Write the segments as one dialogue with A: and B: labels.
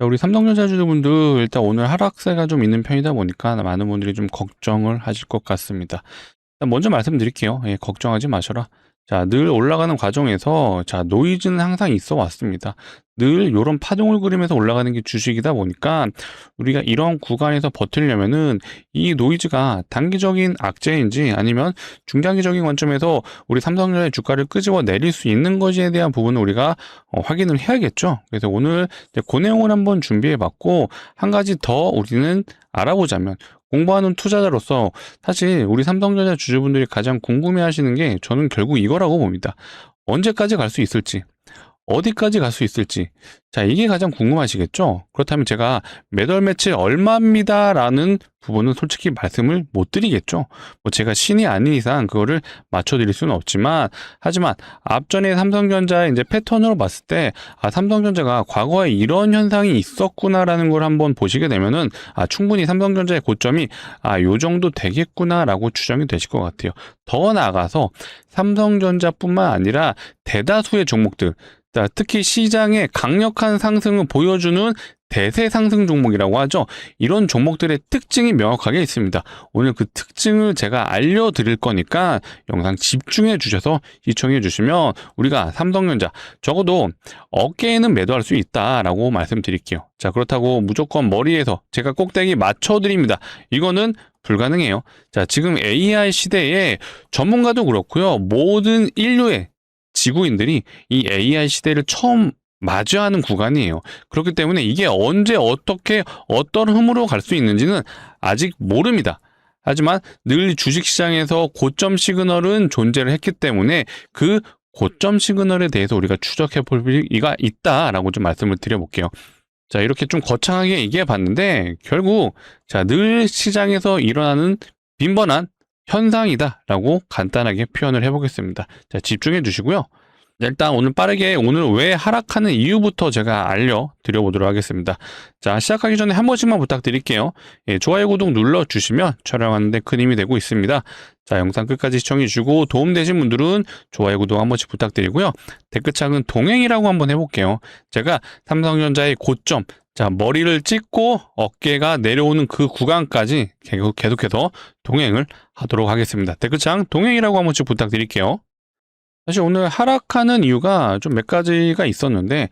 A: 자, 우리 삼성전자 주주분들 일단 오늘 하락세가 좀 있는 편이다 보니까 많은 분들이 좀 걱정을 하실 것 같습니다. 일단 먼저 말씀드릴게요. 예, 걱정하지 마셔라. 자, 늘 올라가는 과정에서 노이즈는 항상 있어 왔습니다. 늘 요런 파동을 그리면서 올라가는 게 주식이다 보니까 우리가 이런 구간에서 버티려면은 이 노이즈가 단기적인 악재인지 아니면 중장기적인 관점에서 우리 삼성전자의 주가를 끄집어 내릴 수 있는 것에 대한 부분을 우리가 확인을 해야겠죠. 그래서 오늘 이제 그 내용을 한번 준비해 봤고, 한 가지 더 우리는 알아보자면, 공부하는 투자자로서 사실 우리 삼성전자 주주분들이 가장 궁금해 하시는 게 저는 결국 이거라고 봅니다. 언제까지 갈 수 있을지, 어디까지 갈 수 있을지. 자, 이게 가장 궁금하시겠죠? 그렇다면 제가 매달 매치 얼마입니다라는 부분은 솔직히 말씀을 못 드리겠죠. 뭐 제가 신이 아닌 이상 그거를 맞춰드릴 수는 없지만, 하지만 앞전에 삼성전자의 이제 패턴으로 봤을 때, 삼성전자가 과거에 이런 현상이 있었구나라는 걸 한번 보시게 되면은, 충분히 삼성전자의 고점이, 요 정도 되겠구나라고 추정이 되실 것 같아요. 더 나아가서 삼성전자뿐만 아니라 대다수의 종목들, 자, 특히 시장의 강력한 상승을 보여주는 대세 상승 종목이라고 하죠. 이런 종목들의 특징이 명확하게 있습니다. 오늘 그 특징을 제가 알려드릴 거니까 영상 집중해 주셔서 시청해 주시면 우리가 삼성전자 적어도 어깨에는 매도할 수 있다라고 말씀드릴게요. 자, 그렇다고 무조건 머리에서 제가 꼭대기 맞춰드립니다. 이거는 불가능해요. 자, 지금 AI 시대에 전문가도 그렇고요. 모든 인류의 지구인들이 이 AI 시대를 처음 마주하는 구간이에요. 그렇기 때문에 이게 언제 어떻게 어떤 흐름으로 갈 수 있는지는 아직 모릅니다. 하지만 늘 주식시장에서 고점 시그널은 존재를 했기 때문에 그 고점 시그널에 대해서 우리가 추적해 볼 필요가 있다라고 좀 말씀을 드려볼게요. 자, 이렇게 좀 거창하게 얘기해 봤는데 결국 늘 시장에서 일어나는 빈번한 현상이다라고 간단하게 표현을 해보겠습니다. 자, 집중해 주시고요. 일단 오늘 빠르게 오늘 왜 하락하는 이유부터 제가 알려드려보도록 하겠습니다. 자, 시작하기 전에 한 번씩만 부탁드릴게요. 예, 좋아요, 구독 눌러주시면 촬영하는데 큰 힘이 되고 있습니다. 자, 영상 끝까지 시청해주시고 도움되신 분들은 좋아요, 구독 한 번씩 부탁드리고요. 댓글창은 동행이라고 한번 해볼게요. 제가 삼성전자의 고점, 자, 머리를 찍고 어깨가 내려오는 그 구간까지 계속해서 동행을 하도록 하겠습니다. 댓글창 동행이라고 한 번씩 부탁드릴게요. 사실 오늘 하락하는 이유가 좀 몇 가지가 있었는데,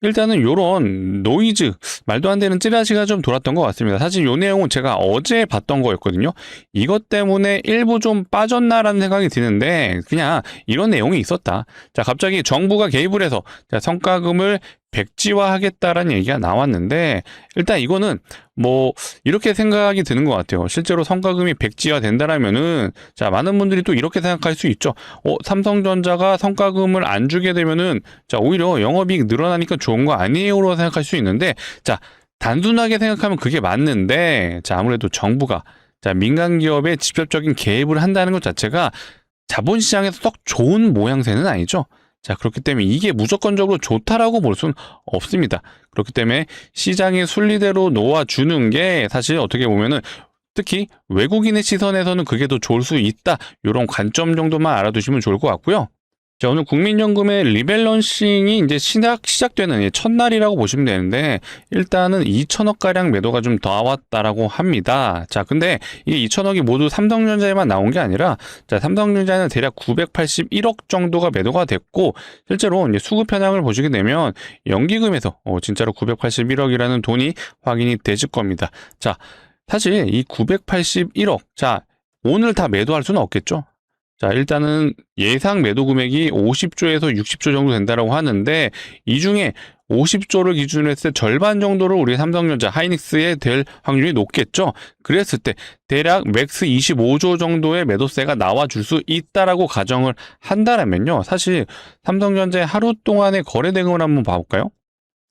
A: 일단은 요런 노이즈, 말도 안 되는 찌라시가 좀 돌았던 것 같습니다. 사실 요 내용은 제가 어제 봤던 거였거든요. 이것 때문에 일부 좀 빠졌나라는 생각이 드는데, 그냥 이런 내용이 있었다. 자, 갑자기 정부가 개입을 해서 성과금을 백지화하겠다라는 얘기가 나왔는데, 일단 이거는 뭐 이렇게 생각이 드는 것 같아요. 실제로 성과금이 백지화 된다라면은, 자, 많은 분들이 또 이렇게 생각할 수 있죠. 삼성전자가 성과금을 안 주게 되면은, 자, 오히려 영업이익 늘어나니까 좋은 거 아니에요로 생각할 수 있는데, 자, 단순하게 생각하면 그게 맞는데, 자, 아무래도 정부가 민간 기업에 직접적인 개입을 한다는 것 자체가 자본시장에서 썩 좋은 모양새는 아니죠. 자, 그렇기 때문에 이게 무조건적으로 좋다라고 볼 수는 없습니다. 그렇기 때문에 시장의 순리대로 놓아주는 게 사실 어떻게 보면은 특히 외국인의 시선에서는 그게 더 좋을 수 있다. 이런 관점 정도만 알아두시면 좋을 것 같고요. 자, 오늘 국민연금의 리밸런싱이 이제 시작되는 첫날이라고 보시면 되는데, 일단은 2천억가량 매도가 좀 나왔다라고 합니다. 자, 근데 이게 2천억이 모두 삼성전자에만 나온 게 아니라, 자, 삼성전자는 대략 981억 정도가 매도가 됐고, 실제로 이제 수급 현황을 보시게 되면, 연기금에서 진짜로 981억이라는 돈이 확인이 되실 겁니다. 자, 사실 이 981억, 자, 오늘 다 매도할 수는 없겠죠? 자, 일단은 예상 매도 금액이 50조에서 60조 정도 된다고 하는데, 이 중에 50조를 기준으로 했을 때 절반 정도를 우리 삼성전자 하이닉스에 될 확률이 높겠죠. 그랬을 때 대략 맥스 25조 정도의 매도세가 나와줄 수 있다라고 가정을 한다면요, 사실 삼성전자의 하루 동안의 거래 대금을 한번 봐볼까요?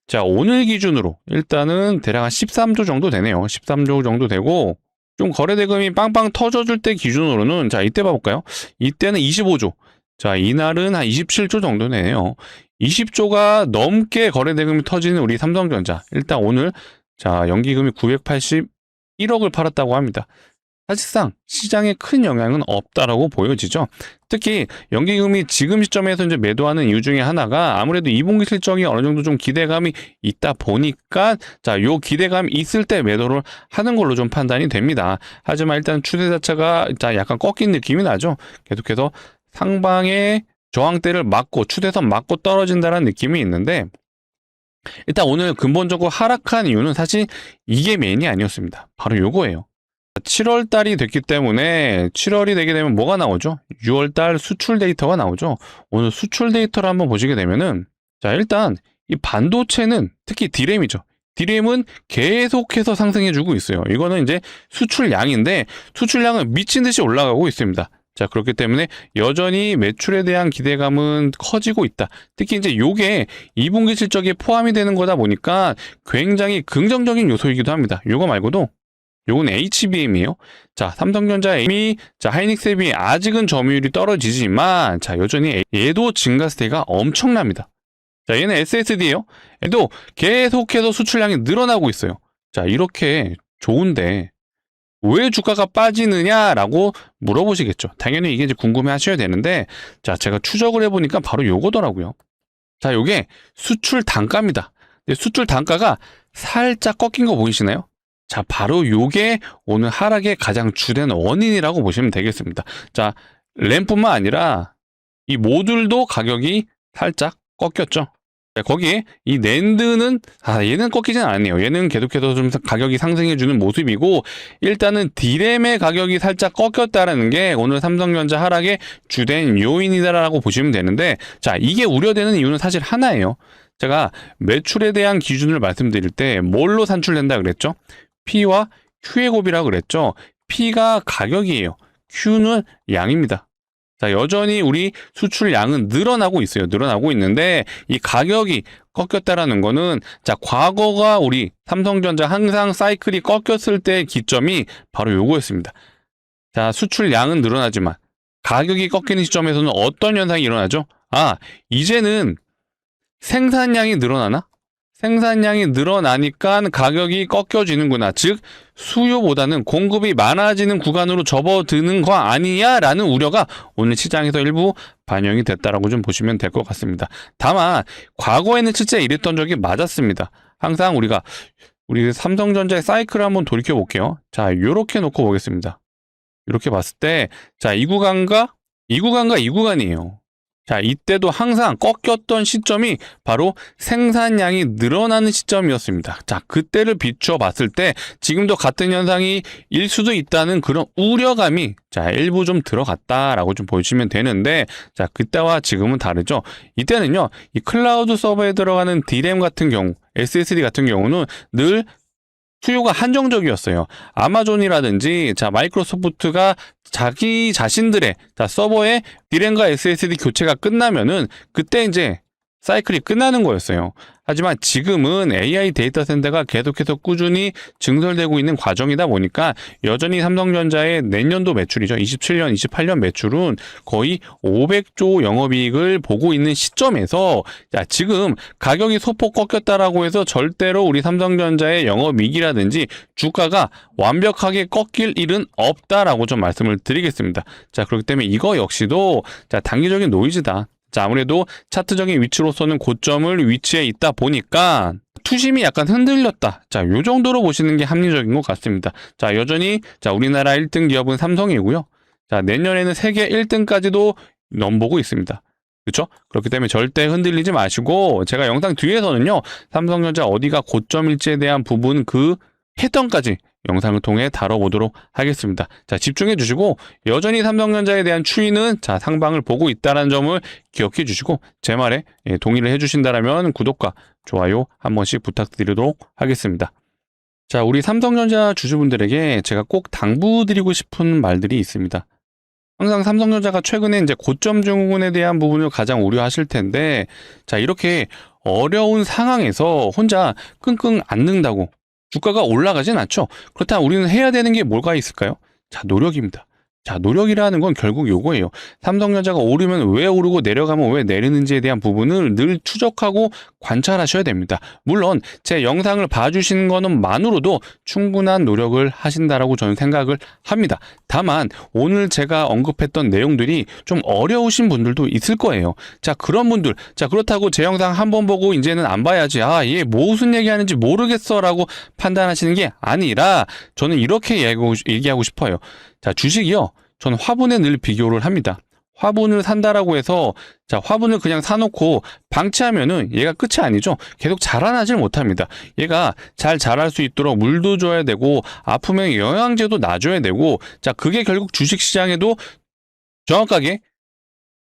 A: 자, 오늘 기준으로 일단은 대략 한 13조 정도 되네요. 13조 정도 되고, 좀 거래 대금이 빵빵 터져줄 때 기준으로는, 자, 이때 봐볼까요? 이때는 25조. 자, 이날은 한 27조 정도 되네요. 20조가 넘게 거래 대금이 터지는 우리 삼성전자. 일단 오늘, 자, 연기금이 981억을 팔았다고 합니다. 사실상 시장에 큰 영향은 없다라고 보여지죠. 특히 연기금이 지금 시점에서 이제 매도하는 이유 중에 하나가 아무래도 2분기 실적이 어느 정도 좀 기대감이 있다 보니까 자, 요 기대감이 있을 때 매도를 하는 걸로 좀 판단이 됩니다. 하지만 일단 추세 자체가 자, 약간 꺾인 느낌이 나죠. 계속해서 상방의 저항대를 맞고 추세선 맞고 떨어진다는 느낌이 있는데 일단 오늘 근본적으로 하락한 이유는 사실 이게 메인이 아니었습니다. 바로 요거예요. 7월 달이 됐기 때문에 7월이 되게 되면 뭐가 나오죠? 6월 달 수출 데이터가 나오죠. 오늘 수출 데이터를 한번 보시게 되면은 자, 일단 이 반도체는 특히 D램이죠. D램은 계속해서 상승해주고 있어요. 이거는 이제 수출량인데 수출량은 미친 듯이 올라가고 있습니다. 자, 그렇기 때문에 여전히 매출에 대한 기대감은 커지고 있다. 특히 이제 요게 2분기 실적에 포함이 되는 거다 보니까 굉장히 긍정적인 요소이기도 합니다. 요거 말고도 요건 HBM이에요. 자, 삼성전자 M이 자, 하이닉스에 비해 아직은 점유율이 떨어지지만 자, 여전히 얘도 증가세가 엄청납니다. 자, 얘는 SSD예요. 얘도 계속해서 수출량이 늘어나고 있어요. 자, 이렇게 좋은데 왜 주가가 빠지느냐라고 물어보시겠죠. 당연히 이게 이제 궁금해 하셔야 되는데 자, 제가 추적을 해보니까 바로 요거더라고요. 자, 요게 수출 단가입니다. 수출 단가가 살짝 꺾인 거 보이시나요? 자, 바로 요게 오늘 하락의 가장 주된 원인이라고 보시면 되겠습니다. 자, 램뿐만 아니라 이 모듈도 가격이 살짝 꺾였죠. 자, 거기에 이 낸드는 얘는 꺾이진 않았네요. 얘는 계속해서 좀 가격이 상승해주는 모습이고 일단은 D램의 가격이 살짝 꺾였다라는 게 오늘 삼성전자 하락의 주된 요인이다라고 보시면 되는데 자, 이게 우려되는 이유는 사실 하나예요. 제가 매출에 대한 기준을 말씀드릴 때 뭘로 산출된다 그랬죠? P와 Q의 곱이라고 그랬죠. P가 가격이에요. Q는 양입니다. 자, 여전히 우리 수출량은 늘어나고 있어요. 늘어나고 있는데 이 가격이 꺾였다라는 거는 자, 과거가 우리 삼성전자 항상 사이클이 꺾였을 때 기점이 바로 요거였습니다. 자, 수출량은 늘어나지만 가격이 꺾이는 시점에서는 어떤 현상이 일어나죠? 아, 이제는 생산량이 늘어나나? 생산량이 늘어나니까 가격이 꺾여지는구나. 즉 수요보다는 공급이 많아지는 구간으로 접어드는 거 아니냐 라는 우려가 오늘 시장에서 일부 반영이 됐다라고 좀 보시면 될 것 같습니다. 다만 과거에는 실제 이랬던 적이 맞았습니다. 항상 우리 삼성전자의 사이클을 한번 돌이켜 볼게요. 자, 요렇게 놓고 보겠습니다. 이렇게 봤을 때 자, 이 구간이에요. 자, 이때도 항상 꺾였던 시점이 바로 생산량이 늘어나는 시점이었습니다. 자, 그때를 비추어 봤을 때 지금도 같은 현상이 일 수도 있다는 그런 우려감이 자, 일부 좀 들어갔다라고 좀 보시면 되는데 자, 그때와 지금은 다르죠. 이때는요, 이 클라우드 서버에 들어가는 D램 같은 경우, SSD 같은 경우는 늘 수요가 한정적이었어요. 아마존이라든지 자, 마이크로소프트가 자기 자신들의 자, 서버에 D램과 SSD 교체가 끝나면은 그때 이제 사이클이 끝나는 거였어요. 하지만 지금은 AI 데이터 센터가 계속해서 꾸준히 증설되고 있는 과정이다 보니까 여전히 삼성전자의 내년도 매출이죠. 27년, 28년 매출은 거의 500조 영업이익을 보고 있는 시점에서 자, 지금 가격이 소폭 꺾였다라고 해서 절대로 우리 삼성전자의 영업이익이라든지 주가가 완벽하게 꺾일 일은 없다라고 좀 말씀을 드리겠습니다. 자, 그렇기 때문에 이거 역시도 자, 단기적인 노이즈다. 자, 아무래도 차트적인 위치로서는 고점을 위치해 있다 보니까 투심이 약간 흔들렸다. 자, 요 정도로 보시는 게 합리적인 것 같습니다. 자, 여전히 자, 우리나라 1등 기업은 삼성이고요. 자, 내년에는 세계 1등까지도 넘보고 있습니다. 그렇죠? 그렇기 때문에 절대 흔들리지 마시고 제가 영상 뒤에서는요. 삼성전자 어디가 고점일지에 대한 부분 그 패턴까지 영상을 통해 다뤄보도록 하겠습니다. 자, 집중해 주시고 여전히 삼성전자에 대한 추이는 자, 상방을 보고 있다는 점을 기억해 주시고 제 말에 동의를 해 주신다면 구독과 좋아요 한 번씩 부탁드리도록 하겠습니다. 자, 우리 삼성전자 주주분들에게 제가 꼭 당부드리고 싶은 말들이 있습니다. 항상 삼성전자가 최근에 이제 고점 증후군에 대한 부분을 가장 우려하실 텐데 자, 이렇게 어려운 상황에서 혼자 끙끙 앓는다고 주가가 올라가진 않죠. 그렇다면 우리는 해야 되는 게 뭐가 있을까요? 자, 노력입니다. 자, 노력이라는 건 결국 요거예요. 삼성전자가 오르면 왜 오르고 내려가면 왜 내리는지에 대한 부분을 늘 추적하고 관찰하셔야 됩니다. 물론 제 영상을 봐주시는 것만으로도 충분한 노력을 하신다라고 저는 생각을 합니다. 다만 오늘 제가 언급했던 내용들이 좀 어려우신 분들도 있을 거예요. 자, 그런 분들, 자, 그렇다고 제 영상 한 번 보고 이제는 안 봐야지, 아, 얘 무슨 얘기하는지 모르겠어 라고 판단하시는 게 아니라 저는 이렇게 얘기하고 싶어요. 자, 주식이요, 저는 화분에 늘 비교를 합니다. 화분을 산다라고 해서, 자, 화분을 그냥 사놓고 방치하면은 얘가 끝이 아니죠. 계속 자라나질 못합니다. 얘가 잘 자랄 수 있도록 물도 줘야 되고, 아프면 영양제도 놔줘야 되고, 자, 그게 결국 주식시장에도 정확하게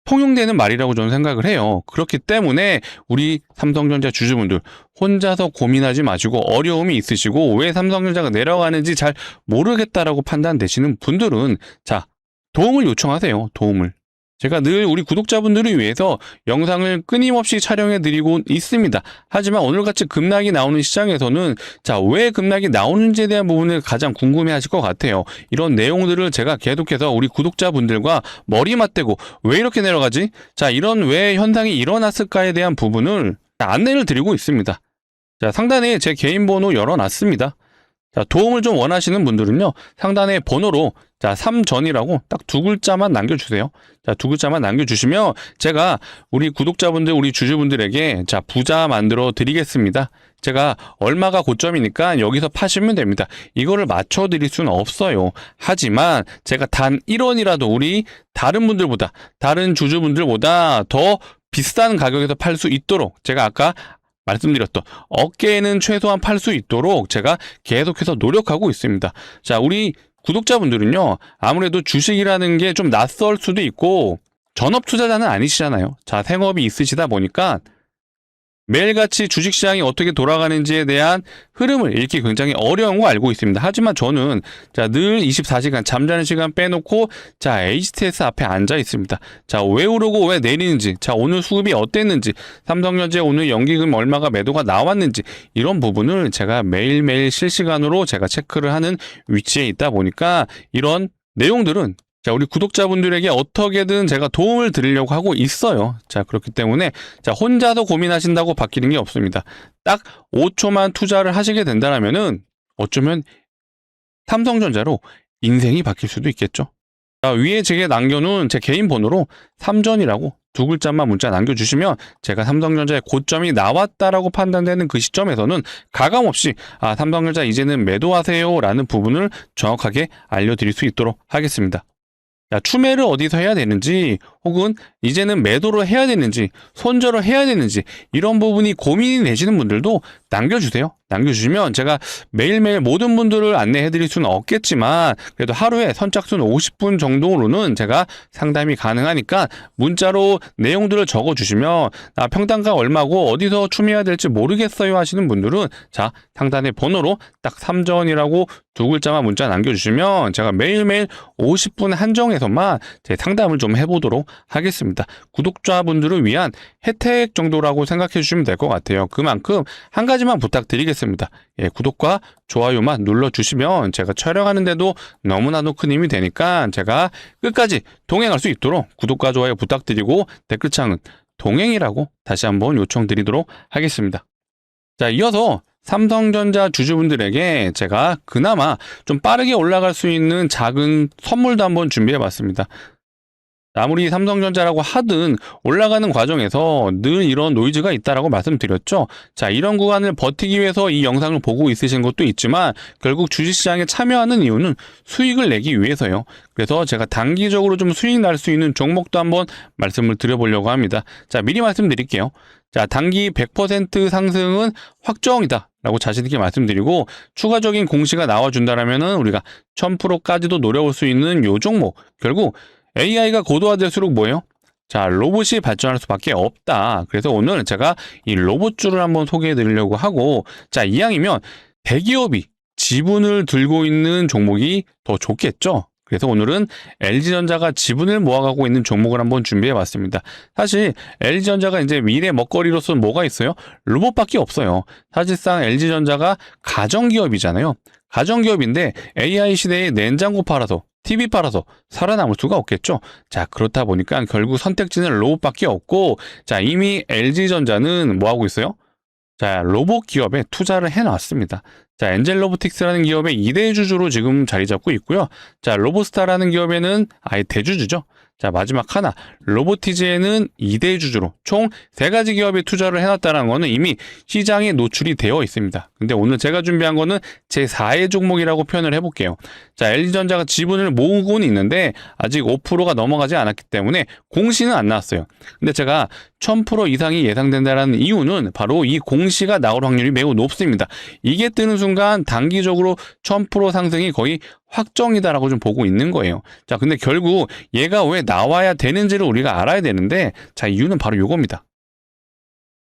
A: 통용되는 말이라고 저는 생각을 해요. 그렇기 때문에 우리 삼성전자 주주분들 혼자서 고민하지 마시고, 어려움이 있으시고 왜 삼성전자가 내려가는지 잘 모르겠다라고 판단되시는 분들은, 자, 도움을 요청하세요. 도움을. 제가 늘 우리 구독자분들을 위해서 영상을 끊임없이 촬영해 드리고 있습니다. 하지만 오늘같이 급락이 나오는 시장에서는, 자, 왜 급락이 나오는지에 대한 부분을 가장 궁금해 하실 것 같아요. 이런 내용들을 제가 계속해서 우리 구독자분들과 머리 맞대고 왜 이렇게 내려가지? 자, 이런 왜 현상이 일어났을까에 대한 부분을 안내를 드리고 있습니다. 자, 상단에 제 개인 번호 열어놨습니다. 자, 도움을 좀 원하시는 분들은요, 상단에 번호로, 자, 3전이라고 딱 두 글자만 남겨주세요. 자, 두 글자만 남겨주시면 제가 우리 구독자분들, 우리 주주분들에게, 자, 부자 만들어 드리겠습니다. 제가 얼마가 고점이니까 여기서 파시면 됩니다. 이거를 맞춰드릴 수는 없어요. 하지만 제가 단 1원이라도 우리 다른 분들보다, 다른 주주분들보다 더 비싼 가격에서 팔 수 있도록, 제가 아까 말씀드렸던 어깨에는 최소한 팔 수 있도록 제가 계속해서 노력하고 있습니다. 자, 우리 구독자분들은요, 아무래도 주식이라는 게 좀 낯설 수도 있고 전업 투자자는 아니시잖아요. 자, 생업이 있으시다 보니까 매일같이 주식시장이 어떻게 돌아가는지에 대한 흐름을 읽기 굉장히 어려운 거 알고 있습니다. 하지만 저는, 자, 늘 24시간 잠자는 시간 빼놓고, 자, HTS 앞에 앉아 있습니다. 자, 왜 오르고 왜 내리는지, 자, 오늘 수급이 어땠는지, 삼성전자 오늘 연기금 얼마가 매도가 나왔는지, 이런 부분을 제가 매일매일 실시간으로 제가 체크를 하는 위치에 있다 보니까 이런 내용들은, 자, 우리 구독자분들에게 어떻게든 제가 도움을 드리려고 하고 있어요. 자, 그렇기 때문에, 자, 혼자서 고민하신다고 바뀌는 게 없습니다. 딱 5초만 투자를 하시게 된다면은 어쩌면 삼성전자로 인생이 바뀔 수도 있겠죠. 자, 위에 제게 남겨놓은 제 개인 번호로 3전이라고 두 글자만 문자 남겨주시면 제가 삼성전자의 고점이 나왔다라고 판단되는 그 시점에서는 가감없이, 아, 삼성전자 이제는 매도하세요 라는 부분을 정확하게 알려드릴 수 있도록 하겠습니다. 자, 추매를 어디서 해야 되는지, 혹은 이제는 매도를 해야 되는지, 손절을 해야 되는지, 이런 부분이 고민이 되시는 분들도 남겨주세요. 남겨주시면 제가 매일매일 모든 분들을 안내해 드릴 수는 없겠지만 그래도 하루에 선착순 50분 정도로는 제가 상담이 가능하니까 문자로 내용들을 적어주시면, 나 평단가 얼마고 어디서 추매해야 될지 모르겠어요 하시는 분들은, 자, 상단의 번호로 딱 3전이라고 두 글자만 문자 남겨주시면 제가 매일매일 50분 한정해서만 제 상담을 좀 해보도록 하겠습니다. 구독자분들을 위한 혜택 정도라고 생각해 주시면 될 것 같아요. 그만큼 한 가지만 부탁드리겠습니다. 예, 구독과 좋아요만 눌러주시면 제가 촬영하는데도 너무나도 큰 힘이 되니까 제가 끝까지 동행할 수 있도록 구독과 좋아요 부탁드리고, 댓글창은 동행이라고 다시 한번 요청드리도록 하겠습니다. 자, 이어서 삼성전자 주주분들에게 제가 그나마 좀 빠르게 올라갈 수 있는 작은 선물도 한번 준비해 봤습니다. 아무리 삼성전자라고 하든 올라가는 과정에서 늘 이런 노이즈가 있다라고 말씀드렸죠. 자, 이런 구간을 버티기 위해서 이 영상을 보고 있으신 것도 있지만 결국 주식시장에 참여하는 이유는 수익을 내기 위해서요. 그래서 제가 단기적으로 좀 수익 날 수 있는 종목도 한번 말씀을 드려보려고 합니다. 자, 미리 말씀드릴게요. 자, 단기 100% 상승은 확정이다 라고 자신있게 말씀드리고, 추가적인 공시가 나와준다라면은 우리가 1000%까지도 노려볼 수 있는 요 종목, 결국 AI가 고도화될수록 뭐예요? 자, 로봇이 발전할 수밖에 없다. 그래서 오늘 제가 이 로봇주를 한번 소개해 드리려고 하고, 자, 이왕이면 대기업이 지분을 들고 있는 종목이 더 좋겠죠? 그래서 오늘은 LG전자가 지분을 모아가고 있는 종목을 한번 준비해 봤습니다. 사실 LG전자가 이제 미래 먹거리로서는 뭐가 있어요? 로봇밖에 없어요. 사실상 LG전자가 가정기업이잖아요. 가정기업인데 AI 시대에 냉장고 팔아서 TV 팔아서 살아남을 수가 없겠죠. 자, 그렇다 보니까 결국 선택지는 로봇밖에 없고, 자, 이미 LG전자는 뭐 하고 있어요? 자, 로봇 기업에 투자를 해놨습니다. 자, 엔젤 로보틱스라는 기업의 2대 주주로 지금 자리 잡고 있고요. 자, 로보스타라는 기업에는 아예 대주주죠. 자, 마지막 하나, 로보티즈에는 2대 주주로 총 3가지 기업에 투자를 해놨다는 거는 이미 시장에 노출이 되어 있습니다. 근데 오늘 제가 준비한 거는 제4의 종목이라고 표현을 해볼게요. 자, LG전자가 지분을 모으고는 있는데 아직 5%가 넘어가지 않았기 때문에 공시는 안 나왔어요. 근데 제가 1000% 이상이 예상된다는 이유는 바로 이 공시가 나올 확률이 매우 높습니다. 이게 뜨는 순간 단기적으로 1000% 상승이 거의 확정이다라고 좀 보고 있는 거예요. 자, 근데 결국 얘가 왜 나와야 되는지를 우리가 알아야 되는데, 자, 이유는 바로 요겁니다.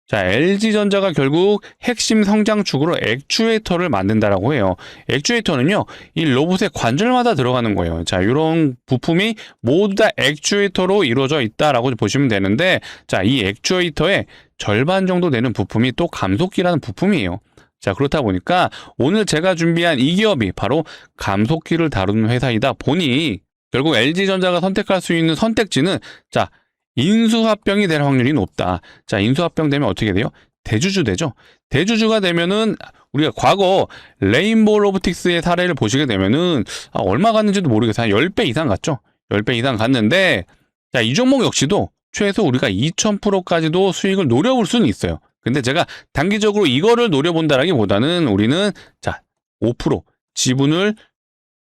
A: 자, LG전자가 결국 핵심 성장축으로 액추에이터를 만든다라고 해요. 액추에이터는요, 이 로봇의 관절마다 들어가는 거예요. 자, 이런 부품이 모두 다 액추에이터로 이루어져 있다라고 보시면 되는데, 자, 이 액추에이터의 절반 정도 되는 부품이 또 감속기라는 부품이에요. 자, 그렇다 보니까 오늘 제가 준비한 이 기업이 바로 감속기를 다루는 회사이다 보니 결국 LG전자가 선택할 수 있는 선택지는, 자, 인수합병이 될 확률이 높다. 자, 인수합병 되면 어떻게 돼요? 대주주 되죠. 대주주가 되면은 우리가 과거 레인보우 로보틱스의 사례를 보시게 되면은 얼마 갔는지도 모르겠어요. 한 10배 이상 갔죠. 10배 이상 갔는데, 자, 이 종목 역시도 최소 우리가 2000%까지도 수익을 노려볼 수는 있어요. 근데 제가 단기적으로 이거를 노려본다라기보다는 우리는, 자, 5% 지분을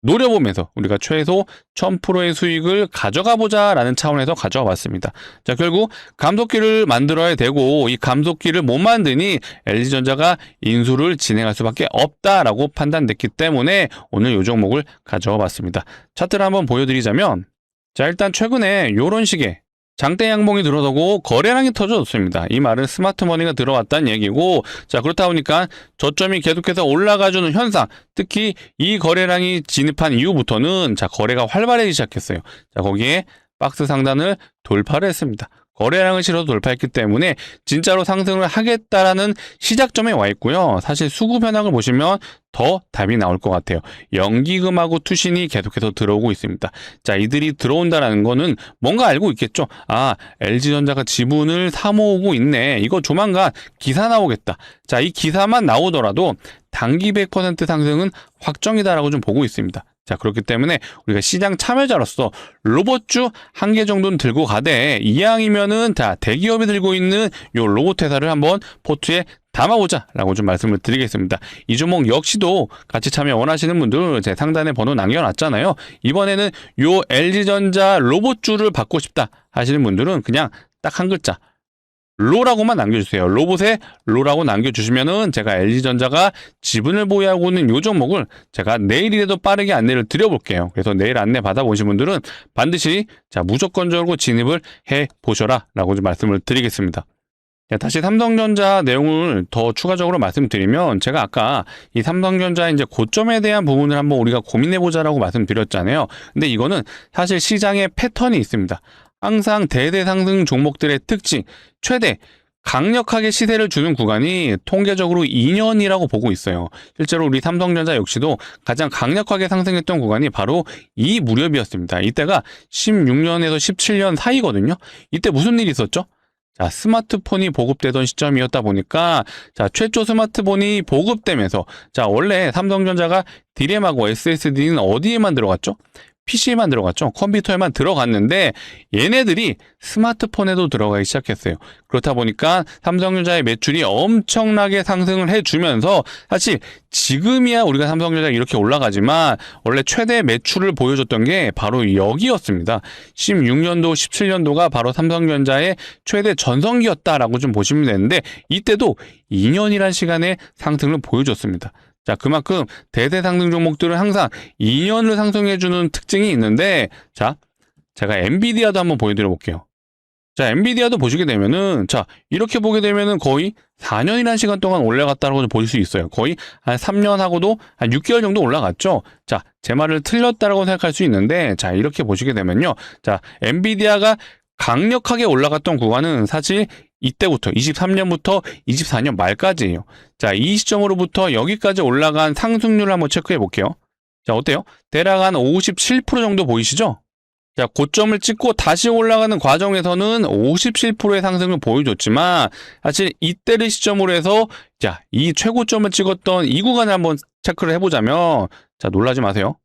A: 노려보면서 우리가 최소 1000%의 수익을 가져가 보자라는 차원에서 가져와 봤습니다. 자, 결국 감속기를 만들어야 되고 이 감속기를 못 만드니 LG전자가 인수를 진행할 수밖에 없다라고 판단됐기 때문에 오늘 이 종목을 가져와 봤습니다. 차트를 한번 보여드리자면, 자, 일단 최근에 이런 식의 장대 양봉이 들어서고 거래량이 터져졌습니다. 이 말은 스마트머니가 들어왔다는 얘기고, 자, 그렇다 보니까 저점이 계속해서 올라가주는 현상, 특히 이 거래량이 진입한 이후부터는, 자, 거래가 활발해지기 시작했어요. 자, 거기에 박스 상단을 돌파를 했습니다. 거래량을 실어서 돌파했기 때문에 진짜로 상승을 하겠다라는 시작점에 와 있고요. 사실 수급 현황을 보시면 더 답이 나올 것 같아요. 연기금하고 투신이 계속해서 들어오고 있습니다. 자, 이들이 들어온다라는 거는 뭔가 알고 있겠죠. 아, LG전자가 지분을 사모으고 있네. 이거 조만간 기사 나오겠다. 자, 이 기사만 나오더라도 단기 100% 상승은 확정이다라고 좀 보고 있습니다. 자, 그렇기 때문에 우리가 시장 참여자로서 로봇주 1개 정도는 들고 가되, 이왕이면은, 자, 대기업이 들고 있는 요 로봇 회사를 한번 포트에 담아보자 라고 좀 말씀을 드리겠습니다. 이 종목 역시도 같이 참여 원하시는 분들 제 상단에 번호 남겨놨잖아요. 이번에는 요 LG전자 로봇주를 받고 싶다 하시는 분들은 그냥 딱 한 글자 로라고만 남겨주세요. 로봇에 로라고 남겨주시면은 제가 LG전자가 지분을 보유하고 있는 요 종목을 제가 내일이라도 빠르게 안내를 드려볼게요. 그래서 내일 안내 받아보신 분들은 반드시, 자, 무조건적으로 진입을 해보셔라 라고 좀 말씀을 드리겠습니다. 자, 다시 삼성전자 내용을 더 추가적으로 말씀드리면, 제가 아까 이 삼성전자 이제 고점에 대한 부분을 한번 우리가 고민해보자라고 말씀드렸잖아요. 근데 이거는 사실 시장에 패턴이 있습니다. 항상 대대상승 종목들의 특징, 최대 강력하게 시세를 주는 구간이 통계적으로 2년이라고 보고 있어요. 실제로 우리 삼성전자 역시도 가장 강력하게 상승했던 구간이 바로 이 무렵이었습니다. 이때가 16년에서 17년 사이거든요. 이때 무슨 일이 있었죠? 자, 스마트폰이 보급되던 시점이었다 보니까, 자, 최초 스마트폰이 보급되면서, 자, 원래 삼성전자가 D램하고 SSD는 어디에만 들어갔죠? PC에만 들어갔죠. 컴퓨터에만 들어갔는데 얘네들이 스마트폰에도 들어가기 시작했어요. 그렇다 보니까 삼성전자의 매출이 엄청나게 상승을 해주면서, 사실 지금이야 우리가 삼성전자가 이렇게 올라가지만 원래 최대 매출을 보여줬던 게 바로 여기였습니다. 16년도, 17년도가 바로 삼성전자의 최대 전성기였다라고 좀 보시면 되는데, 이때도 2년이란 시간에 상승을 보여줬습니다. 자, 그만큼 대대상승 종목들은 항상 2년을 상승해주는 특징이 있는데, 자, 제가 엔비디아도 한번 보여드려 볼게요. 자, 엔비디아도 보시게 되면은, 자, 이렇게 보게 되면은 거의 4년이라는 시간 동안 올라갔다고 볼 수 있어요. 거의 한 3년하고도 한 6개월 정도 올라갔죠. 자, 제 말을 틀렸다라고 생각할 수 있는데, 자, 이렇게 보시게 되면요. 자, 엔비디아가 강력하게 올라갔던 구간은 사실 이때부터 23년부터 24년 말까지예요. 자, 이 시점으로부터 여기까지 올라간 상승률을 한번 체크해 볼게요. 자, 어때요? 대략 한 57% 정도 보이시죠? 자, 고점을 찍고 다시 올라가는 과정에서는 57%의 상승을 보여줬지만 사실 이때를 시점으로 해서 자, 이 최고점을 찍었던 이 구간을 한번 체크를 해보자면 자, 놀라지 마세요.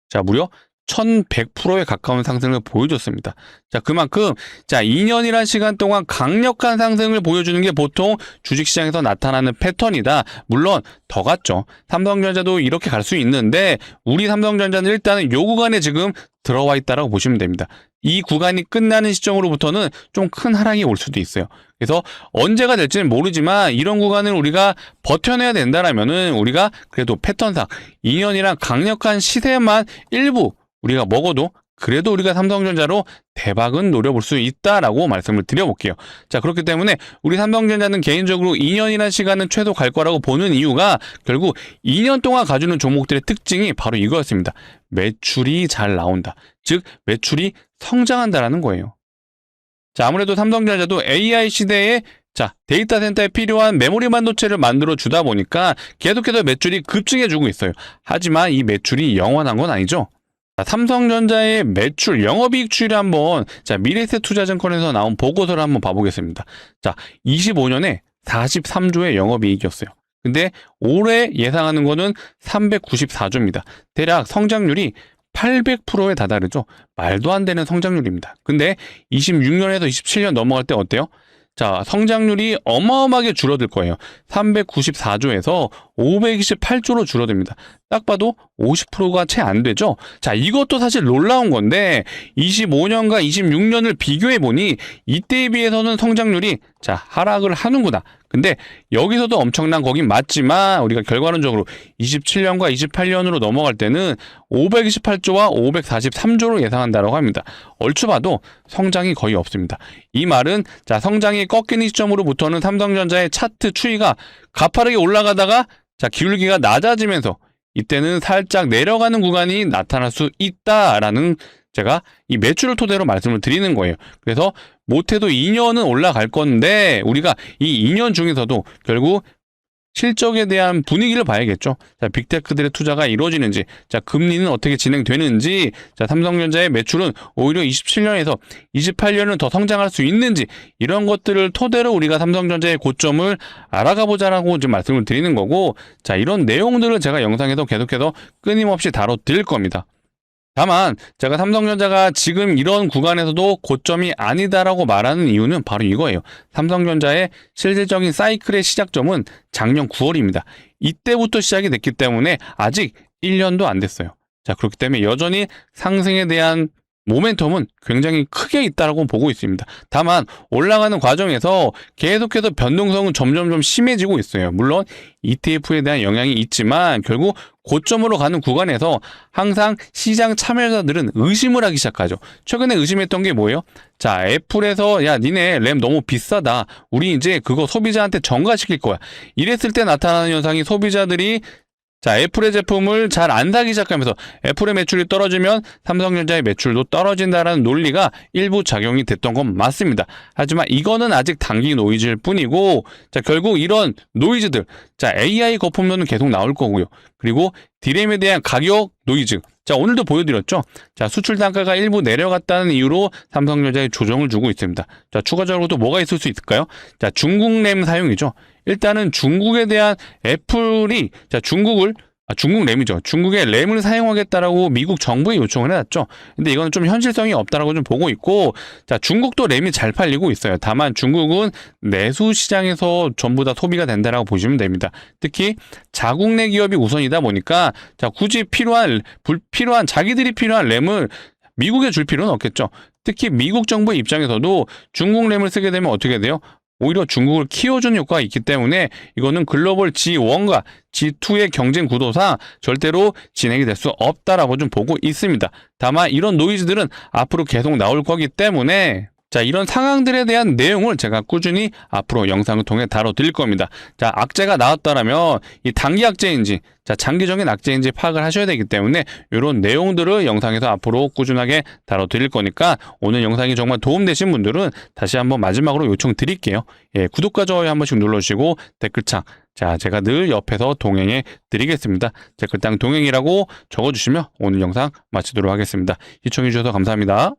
A: 자, 무려 1100%에 가까운 상승을 보여줬습니다. 자, 그만큼 자, 2년이란 시간 동안 강력한 상승을 보여주는 게 보통 주식시장에서 나타나는 패턴이다. 물론 더 갔죠. 삼성전자도 이렇게 갈 수 있는데 우리 삼성전자는 일단은 요 구간에 지금 들어와 있다라고 보시면 됩니다. 이 구간이 끝나는 시점으로부터는 좀 큰 하락이 올 수도 있어요. 그래서 언제가 될지는 모르지만 이런 구간을 우리가 버텨내야 된다라면은 우리가 그래도 패턴상 2년이란 강력한 시세만 일부 우리가 먹어도 그래도 우리가 삼성전자로 대박은 노려볼 수 있다라고 말씀을 드려볼게요. 자, 그렇기 때문에 우리 삼성전자는 개인적으로 2년이라는 시간은 최소 갈 거라고 보는 이유가 결국 2년 동안 가주는 종목들의 특징이 바로 이거였습니다. 매출이 잘 나온다. 즉 매출이 성장한다라는 거예요. 자, 아무래도 삼성전자도 AI 시대에 자, 데이터 센터에 필요한 메모리 반도체를 만들어 주다 보니까 계속해서 매출이 급증해 주고 있어요. 하지만 이 매출이 영원한 건 아니죠. 자, 삼성전자의 매출, 영업이익 추이를 한번 자, 미래에셋투자증권에서 나온 보고서를 한번 봐보겠습니다. 자, 25년에 43조의 영업이익이었어요. 근데 올해 예상하는 거는 394조입니다. 대략 성장률이 800%에 다다르죠. 말도 안 되는 성장률입니다. 근데 26년에서 27년 넘어갈 때 어때요? 자, 성장률이 어마어마하게 줄어들 거예요. 394조에서 528조로 줄어듭니다. 딱 봐도 50%가 채 안 되죠? 자, 이것도 사실 놀라운 건데 25년과 26년을 비교해 보니 이때에 비해서는 성장률이 자, 하락을 하는구나. 근데 여기서도 엄청난 거긴 맞지만 우리가 결과론적으로 27년과 28년으로 넘어갈 때는 528조와 543조로 예상한다고 합니다. 얼추 봐도 성장이 거의 없습니다. 이 말은 자, 성장이 꺾이는 시점으로부터는 삼성전자의 차트 추이가 가파르게 올라가다가 자, 기울기가 낮아지면서 이때는 살짝 내려가는 구간이 나타날 수 있다라는 제가 이 매출을 토대로 말씀을 드리는 거예요. 그래서 못해도 2년은 올라갈 건데 우리가 이 2년 중에서도 결국 실적에 대한 분위기를 봐야겠죠. 자, 빅테크들의 투자가 이루어지는지, 자, 금리는 어떻게 진행되는지, 자, 삼성전자의 매출은 오히려 27년에서 28년은 더 성장할 수 있는지, 이런 것들을 토대로 우리가 삼성전자의 고점을 알아가 보자라고 지금 말씀을 드리는 거고, 자, 이런 내용들을 제가 영상에서 계속해서 끊임없이 다뤄드릴 겁니다. 다만 제가 삼성전자가 지금 이런 구간에서도 고점이 아니다라고 말하는 이유는 바로 이거예요. 삼성전자의 실질적인 사이클의 시작점은 작년 9월입니다. 이때부터 시작이 됐기 때문에 아직 1년도 안 됐어요. 자, 그렇기 때문에 여전히 상승에 대한 모멘텀은 굉장히 크게 있다고 보고 있습니다. 다만 올라가는 과정에서 계속해서 변동성은 점점 심해지고 있어요. 물론 ETF에 대한 영향이 있지만 결국 고점으로 가는 구간에서 항상 시장 참여자들은 의심을 하기 시작하죠. 최근에 의심했던 게 뭐예요? 자, 애플에서 야, 니네 램 너무 비싸다. 우리 이제 그거 소비자한테 전가시킬 거야. 이랬을 때 나타나는 현상이 소비자들이 자, 애플의 제품을 잘 안 사기 시작하면서 애플의 매출이 떨어지면 삼성전자의 매출도 떨어진다라는 논리가 일부 작용이 됐던 건 맞습니다. 하지만 이거는 아직 단기 노이즈일 뿐이고, 자, 결국 이런 노이즈들, 자, AI 거품론은 계속 나올 거고요. 그리고 디램에 대한 가격 노이즈. 자, 오늘도 보여드렸죠. 자, 수출 단가가 일부 내려갔다는 이유로 삼성전자에 조정을 주고 있습니다. 자, 추가적으로 또 뭐가 있을 수 있을까요? 자, 중국 램 사용이죠. 일단은 중국에 대한 애플이 자, 중국 램이죠. 중국의 램을 사용하겠다라고 미국 정부에 요청을 해놨죠. 근데 이건 좀 현실성이 없다라고 좀 보고 있고, 자, 중국도 램이 잘 팔리고 있어요. 다만 중국은 내수 시장에서 전부 다 소비가 된다라고 보시면 됩니다. 특히 자국 내 기업이 우선이다 보니까 자, 굳이 불필요한 자기들이 필요한 램을 미국에 줄 필요는 없겠죠. 특히 미국 정부의 입장에서도 중국 램을 쓰게 되면 어떻게 돼요? 오히려 중국을 키워주는 효과가 있기 때문에 이거는 글로벌 G1과 G2의 경쟁 구도상 절대로 진행이 될 수 없다라고 좀 보고 있습니다. 다만 이런 노이즈들은 앞으로 계속 나올 거기 때문에 자, 이런 상황들에 대한 내용을 제가 꾸준히 앞으로 영상을 통해 다뤄드릴 겁니다. 자, 악재가 나왔다라면 이 단기 악재인지 자, 장기적인 악재인지 파악을 하셔야 되기 때문에 이런 내용들을 영상에서 앞으로 꾸준하게 다뤄드릴 거니까 오늘 영상이 정말 도움되신 분들은 다시 한번 마지막으로 요청드릴게요. 예, 구독과 좋아요 한 번씩 눌러주시고 댓글창 자, 제가 늘 옆에서 동행해 드리겠습니다. 댓글당 동행이라고 적어주시면 오늘 영상 마치도록 하겠습니다. 시청해주셔서 감사합니다.